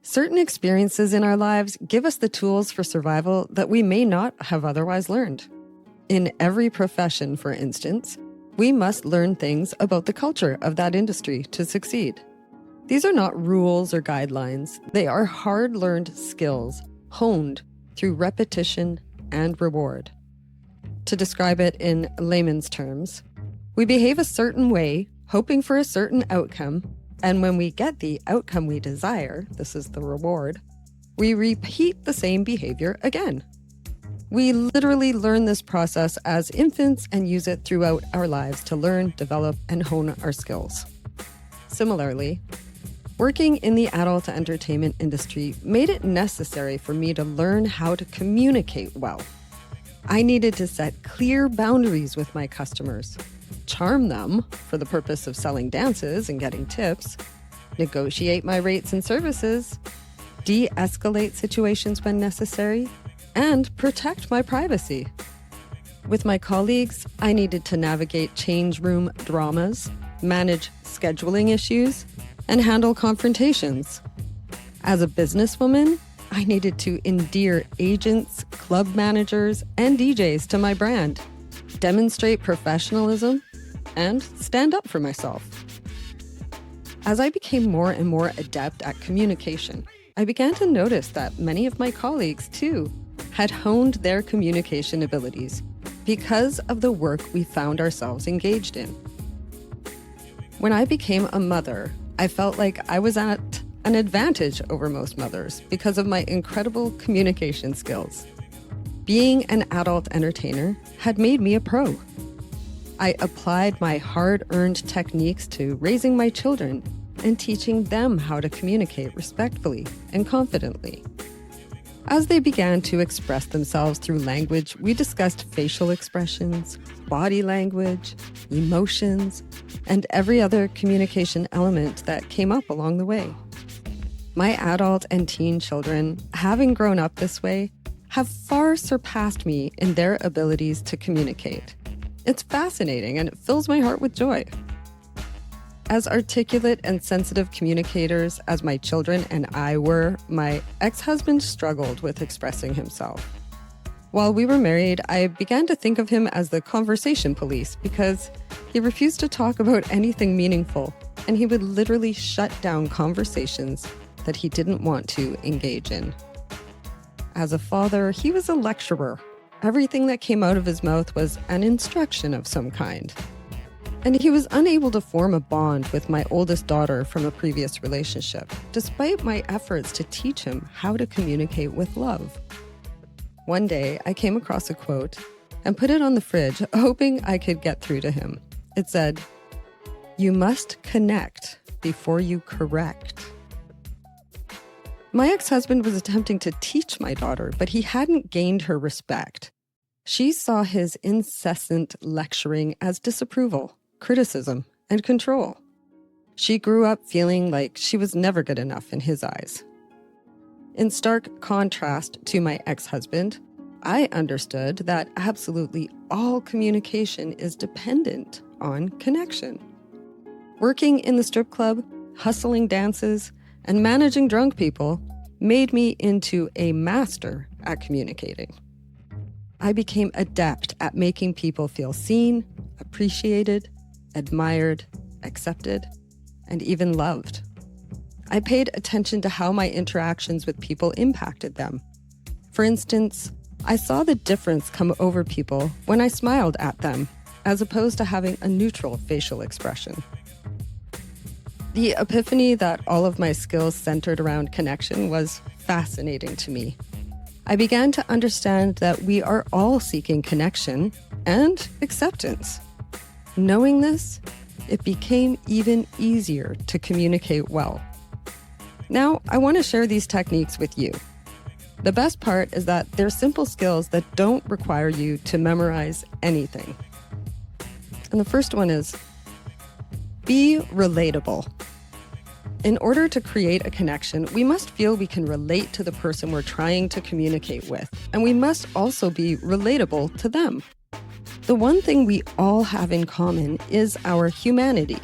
Certain experiences in our lives give us the tools for survival that we may not have otherwise learned. In every profession, for instance, we must learn things about the culture of that industry to succeed. These are not rules or guidelines. They are hard-learned skills, honed through repetition and reward. To describe it in layman's terms, we behave a certain way, hoping for a certain outcome, and when we get the outcome we desire, this is the reward, we repeat the same behavior again. We literally learn this process as infants and use it throughout our lives to learn, develop, and hone our skills. Similarly, working in the adult entertainment industry made it necessary for me to learn how to communicate well. I needed to set clear boundaries with my customers, charm them for the purpose of selling dances and getting tips, negotiate my rates and services, de-escalate situations when necessary, and protect my privacy. With my colleagues, I needed to navigate change room dramas, manage scheduling issues, and handle confrontations. As a businesswoman, I needed to endear agents, club managers, and DJs to my brand, demonstrate professionalism, and stand up for myself. As I became more and more adept at communication, I began to notice that many of my colleagues, too, had honed their communication abilities because of the work we found ourselves engaged in. When I became a mother, I felt like I was at an advantage over most mothers because of my incredible communication skills. Being an adult entertainer had made me a pro. I applied my hard-earned techniques to raising my children and teaching them how to communicate respectfully and confidently. As they began to express themselves through language, we discussed facial expressions, body language, emotions, and every other communication element that came up along the way. My adult and teen children, having grown up this way, have far surpassed me in their abilities to communicate. It's fascinating and it fills my heart with joy. As articulate and sensitive communicators as my children and I were, my ex-husband struggled with expressing himself. While we were married, I began to think of him as the conversation police because he refused to talk about anything meaningful, and he would literally shut down conversations that he didn't want to engage in. As a father, he was a lecturer. Everything that came out of his mouth was an instruction of some kind. And he was unable to form a bond with my oldest daughter from a previous relationship, despite my efforts to teach him how to communicate with love. One day, I came across a quote and put it on the fridge, hoping I could get through to him. It said, "You must connect before you correct." My ex-husband was attempting to teach my daughter, but he hadn't gained her respect. She saw his incessant lecturing as disapproval, criticism, and control. She grew up feeling like she was never good enough in his eyes. In stark contrast to my ex-husband, I understood that absolutely all communication is dependent on connection. Working in the strip club, hustling dances, and managing drunk people made me into a master at communicating. I became adept at making people feel seen, appreciated, admired, accepted, and even loved. I paid attention to how my interactions with people impacted them. For instance, I saw the difference come over people when I smiled at them, as opposed to having a neutral facial expression. The epiphany that all of my skills centered around connection was fascinating to me. I began to understand that we are all seeking connection and acceptance. Knowing this, it became even easier to communicate well. Now, I want to share these techniques with you. The best part is that they're simple skills that don't require you to memorize anything. And the first one is, be relatable. In order to create a connection, we must feel we can relate to the person we're trying to communicate with, and we must also be relatable to them. The one thing we all have in common is our humanity.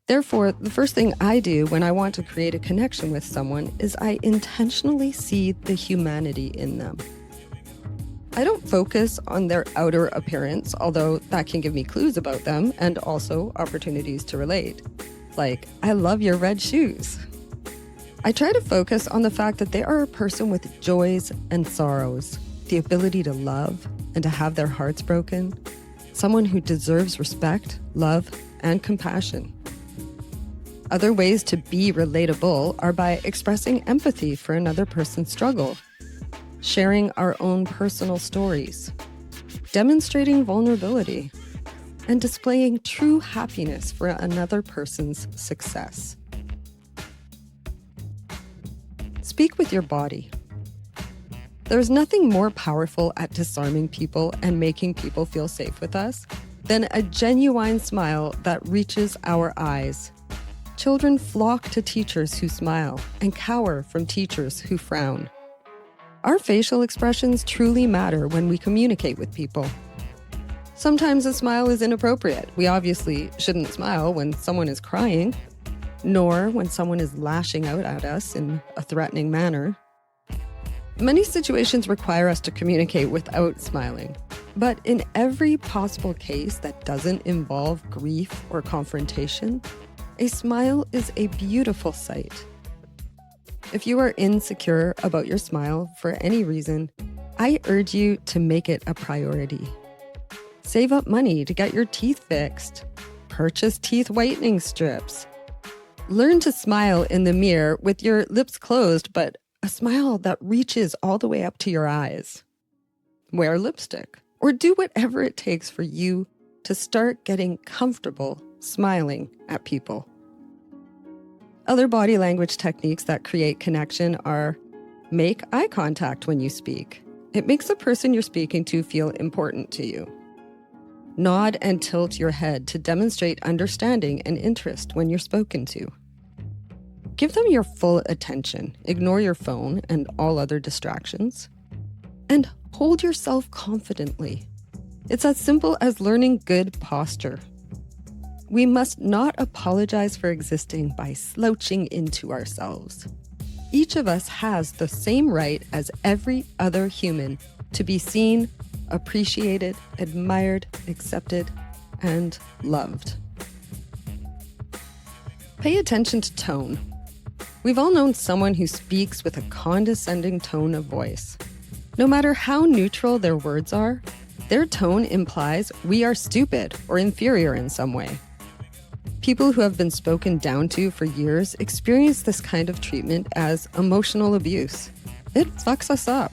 Therefore, the first thing I do when I want to create a connection with someone is I intentionally see the humanity in them. I don't focus on their outer appearance, although that can give me clues about them and also opportunities to relate. Like, I love your red shoes. I try to focus on the fact that they are a person with joys and sorrows, the ability to love and to have their hearts broken, someone who deserves respect, love, and compassion. Other ways to be relatable are by expressing empathy for another person's struggle, sharing our own personal stories, demonstrating vulnerability, and displaying true happiness for another person's success. Speak with your body. There's nothing more powerful at disarming people and making people feel safe with us than a genuine smile that reaches our eyes. Children flock to teachers who smile and cower from teachers who frown. Our facial expressions truly matter when we communicate with people. Sometimes a smile is inappropriate. We obviously shouldn't smile when someone is crying, nor when someone is lashing out at us in a threatening manner. Many situations require us to communicate without smiling, but in every possible case that doesn't involve grief or confrontation, a smile is a beautiful sight. If you are insecure about your smile for any reason, I urge you to make it a priority. Save up money to get your teeth fixed. Purchase teeth whitening strips. Learn to smile in the mirror with your lips closed, but a smile that reaches all the way up to your eyes. Wear lipstick, or do whatever it takes for you to start getting comfortable smiling at people. Other body language techniques that create connection are make eye contact when you speak. It makes the person you're speaking to feel important to you. Nod and tilt your head to demonstrate understanding and interest when you're spoken to. Give them your full attention. Ignore your phone and all other distractions. And hold yourself confidently. It's as simple as learning good posture. We must not apologize for existing by slouching into ourselves. Each of us has the same right as every other human to be seen, appreciated, admired, accepted, and loved. Pay attention to tone. We've all known someone who speaks with a condescending tone of voice. No matter how neutral their words are, their tone implies we are stupid or inferior in some way. People who have been spoken down to for years experience this kind of treatment as emotional abuse. It fucks us up.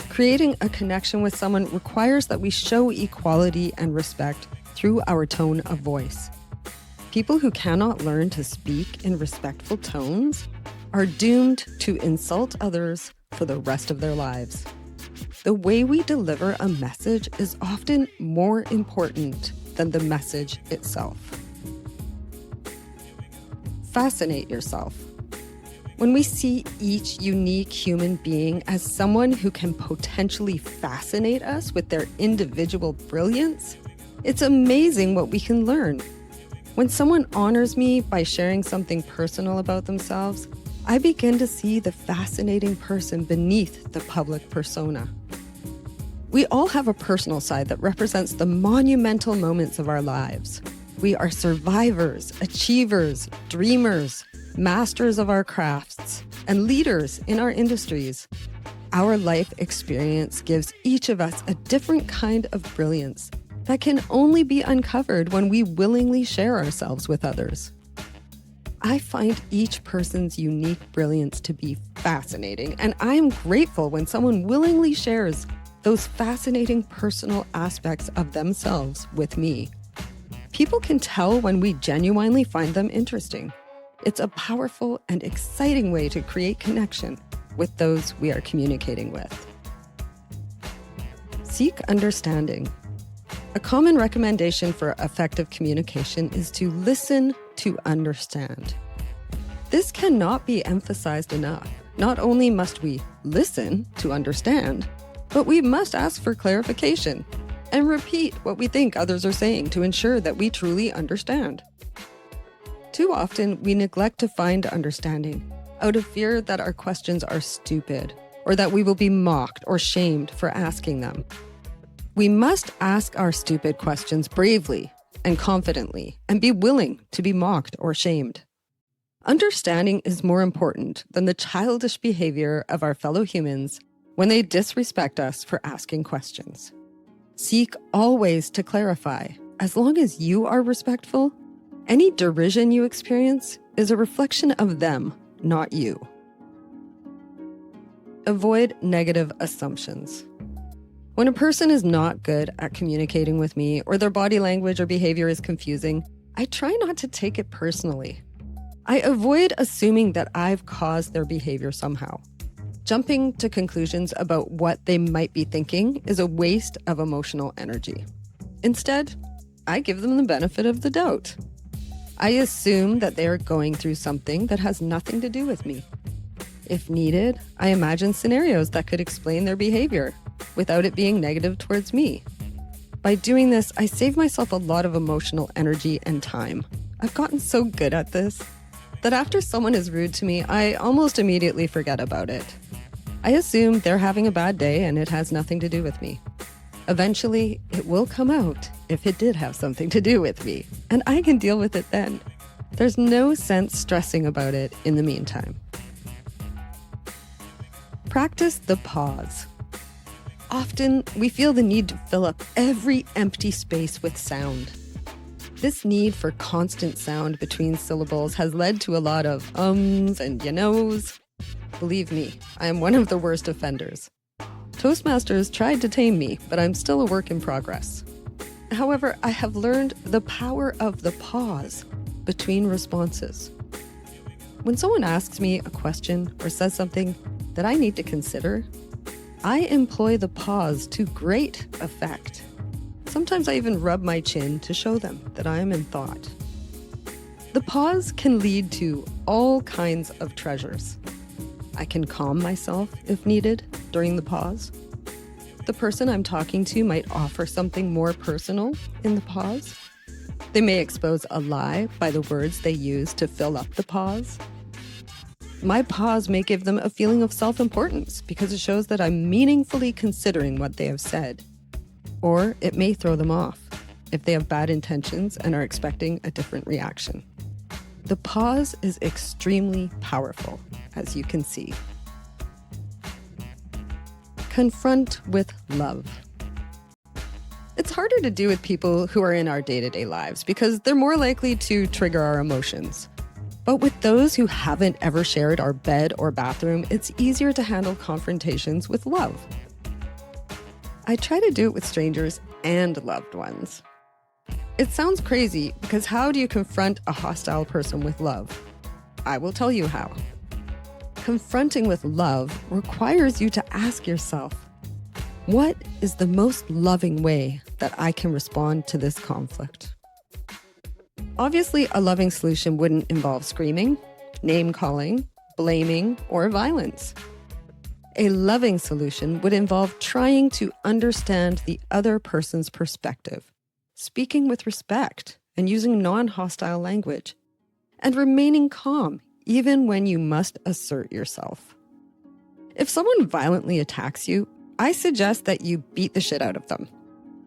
Creating a connection with someone requires that we show equality and respect through our tone of voice. People who cannot learn to speak in respectful tones are doomed to insult others for the rest of their lives. The way we deliver a message is often more important than the message itself. Fascinate yourself. When we see each unique human being as someone who can potentially fascinate us with their individual brilliance, it's amazing what we can learn. When someone honors me by sharing something personal about themselves, I begin to see the fascinating person beneath the public persona. We all have a personal side that represents the monumental moments of our lives. We are survivors, achievers, dreamers, masters of our crafts, and leaders in our industries. Our life experience gives each of us a different kind of brilliance that can only be uncovered when we willingly share ourselves with others. I find each person's unique brilliance to be fascinating, and I am grateful when someone willingly shares those fascinating personal aspects of themselves with me. People can tell when we genuinely find them interesting. It's a powerful and exciting way to create connection with those we are communicating with. Seek understanding. A common recommendation for effective communication is to listen to understand. This cannot be emphasized enough. Not only must we listen to understand, but we must ask for clarification and repeat what we think others are saying to ensure that we truly understand. Too often, we neglect to find understanding out of fear that our questions are stupid or that we will be mocked or shamed for asking them. We must ask our stupid questions bravely and confidently and be willing to be mocked or shamed. Understanding is more important than the childish behavior of our fellow humans when they disrespect us for asking questions. Seek always to clarify. As long as you are respectful, any derision you experience is a reflection of them, not you. Avoid negative assumptions. When a person is not good at communicating with me or their body language or behavior is confusing, I try not to take it personally. I avoid assuming that I've caused their behavior somehow. Jumping to conclusions about what they might be thinking is a waste of emotional energy. Instead, I give them the benefit of the doubt. I assume that they are going through something that has nothing to do with me. If needed, I imagine scenarios that could explain their behavior without it being negative towards me. By doing this, I save myself a lot of emotional energy and time. I've gotten so good at this that after someone is rude to me, I almost immediately forget about it. I assume they're having a bad day and it has nothing to do with me. Eventually, it will come out if it did have something to do with me, and I can deal with it then. There's no sense stressing about it in the meantime. Practice the pause. Often, we feel the need to fill up every empty space with sound. This need for constant sound between syllables has led to a lot of ums and you knows. Believe me, I am one of the worst offenders. Toastmasters tried to tame me, but I'm still a work in progress. However, I have learned the power of the pause between responses. When someone asks me a question or says something that I need to consider, I employ the pause to great effect. Sometimes I even rub my chin to show them that I am in thought. The pause can lead to all kinds of treasures. I can calm myself if needed during the pause. The person I'm talking to might offer something more personal in the pause. They may expose a lie by the words they use to fill up the pause. My pause may give them a feeling of self-importance because it shows that I'm meaningfully considering what they have said. Or it may throw them off if they have bad intentions and are expecting a different reaction. The pause is extremely powerful, as you can see. Confront with love. It's harder to do with people who are in our day-to-day lives because they're more likely to trigger our emotions. But with those who haven't ever shared our bed or bathroom, it's easier to handle confrontations with love. I try to do it with strangers and loved ones. It sounds crazy because how do you confront a hostile person with love? I will tell you how. Confronting with love requires you to ask yourself, what is the most loving way that I can respond to this conflict? Obviously, a loving solution wouldn't involve screaming, name-calling, blaming, or violence. A loving solution would involve trying to understand the other person's perspective, speaking with respect and using non-hostile language, and remaining calm even when you must assert yourself. If someone violently attacks you, I suggest that you beat the shit out of them.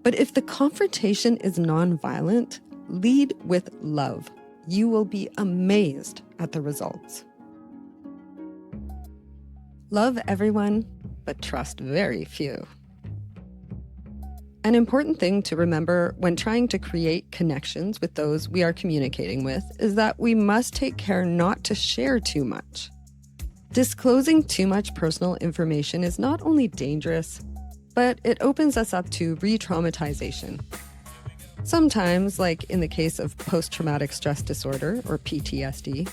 But if the confrontation is non-violent, lead with love. You will be amazed at the results. Love everyone, but trust very few. An important thing to remember when trying to create connections with those we are communicating with is that we must take care not to share too much. Disclosing too much personal information is not only dangerous, but it opens us up to re-traumatization. Sometimes, like in the case of post-traumatic stress disorder, or PTSD,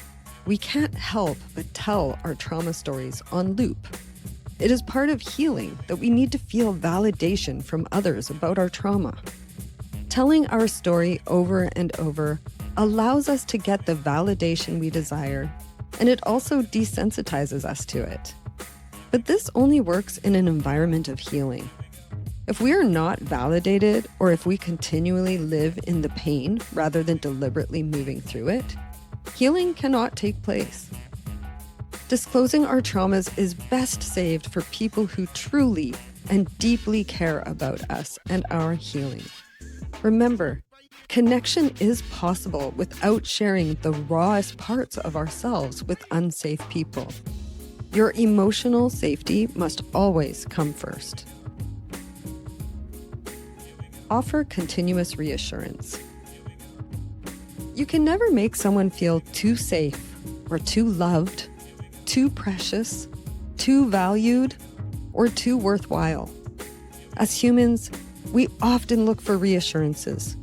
we can't help but tell our trauma stories on loop. It is part of healing that we need to feel validation from others about our trauma. Telling our story over and over allows us to get the validation we desire, and it also desensitizes us to it. But this only works in an environment of healing. If we are not validated, or if we continually live in the pain rather than deliberately moving through it, healing cannot take place. Disclosing our traumas is best saved for people who truly and deeply care about us and our healing. Remember, connection is possible without sharing the rawest parts of ourselves with unsafe people. Your emotional safety must always come first. Offer continuous reassurance. You can never make someone feel too safe or too loved, too precious, too valued, or too worthwhile. As humans, we often look for reassurances.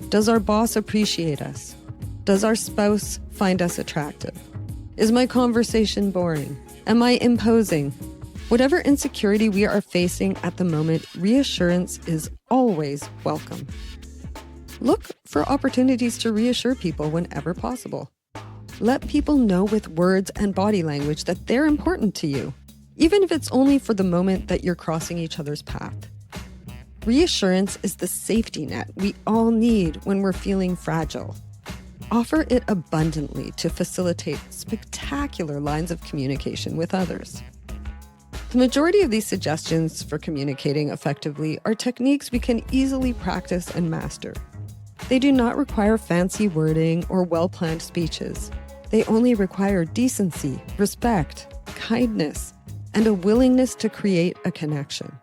Does our boss appreciate us? Does our spouse find us attractive? Is my conversation boring? Am I imposing? Whatever insecurity we are facing at the moment, reassurance is always welcome. Look for opportunities to reassure people whenever possible. Let people know with words and body language that they're important to you, even if it's only for the moment that you're crossing each other's path. Reassurance is the safety net we all need when we're feeling fragile. Offer it abundantly to facilitate spectacular lines of communication with others. The majority of these suggestions for communicating effectively are techniques we can easily practice and master. They do not require fancy wording or well-planned speeches. They only require decency, respect, kindness, and a willingness to create a connection.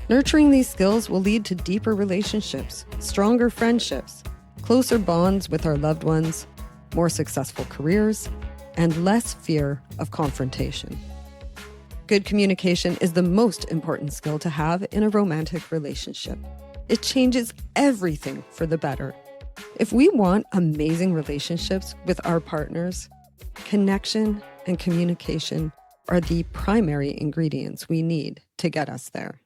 Nurturing these skills will lead to deeper relationships, stronger friendships, closer bonds with our loved ones, more successful careers, and less fear of confrontation. Good communication is the most important skill to have in a romantic relationship. It changes everything for the better. If we want amazing relationships with our partners, connection and communication are the primary ingredients we need to get us there.